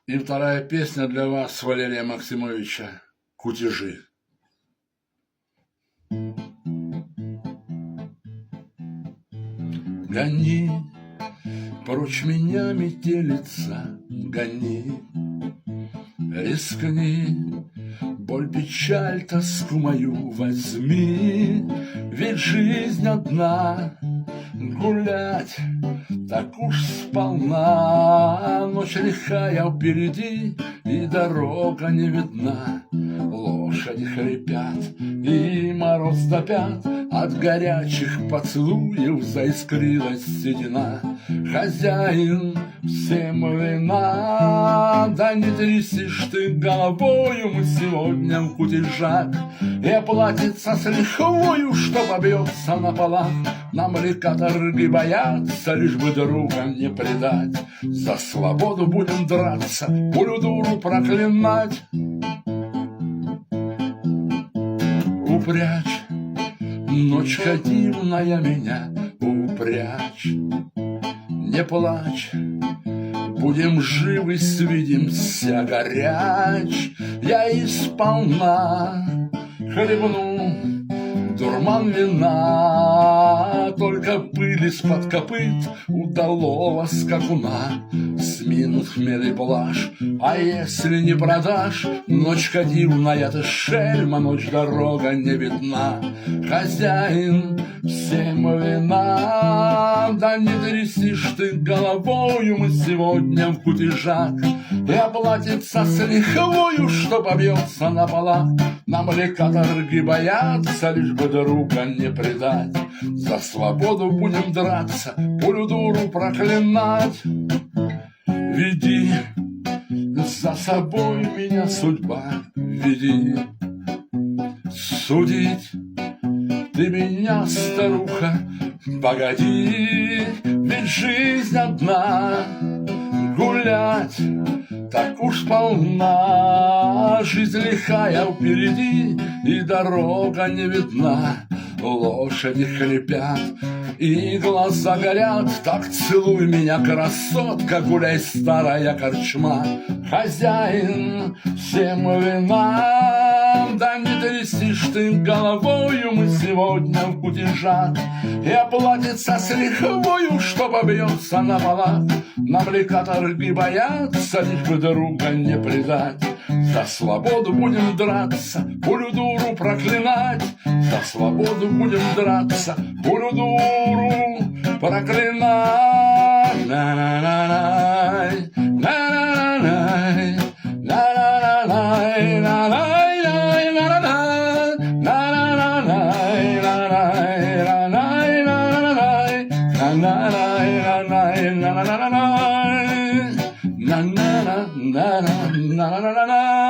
И вторая песня для вас, Валерия Максимовича, «Кутежи». Гони прочь меня, метелица, гони, рискни, боль, печаль, тоску мою возьми, ведь жизнь одна, гулять так уж сполна. Ночь лихая впереди, и дорога не видна. Лошади хрипят, и мороз до пят, от горячих поцелуев заискрилась седина. Хозяин, всем вина, да не трясишь ты головою, мы сегодня в кутежах. И платится с лихвою, что побьется на полах. Нам ли каторги боятся, лишь бы друга не предать. За свободу будем драться, пулю дуру проклинать. Упрячь, ночка дивная, меня упрячь. Не плачь, будем живы, свидимся горяч. Я и сполна хлебну дурман вина, только пыль из-под копыт удалого скакуна. Сминут хмель и блажь, а если не продашь, ночка дивная, ты шельма, ночь дорога не видна. Хозяин, всем вина, да не трясишь ты головою, мы сегодня в кутежах. И оплатится с лихвою, что побьется на полах. Нам ли каторги боятся, лишь бы друга не предать. За свободу будем драться, пулю дуру проклинать. Веди за собой меня, судьба, веди. Судить ты меня, старуха, погоди, ведь жизнь одна, гулять так уж полна. Жизнь лихая впереди, и дорога не видна. Лошади хрипят, и глаза горят. Так целуй меня, красотка, гуляй, старая корчма. Хозяин, всем вина, да не трясишь ты головою, мы сегодня в кутежах. И оплатится с лихвою, что побьется на полах. Нам ли каторги боятся, лишь бы друга не предать. За свободу будем драться, пулю дуру проклинать. За свободу будем драться, пулю дуру проклинать. На-на-на-най, на-на-на-най, на-на-на-най, на-най-най, на-на-най, на-на-на-най, на-най, на-най, на-най, на-най, на-най, на-на-на-най, на-на-на-на-на-на-на-на-на.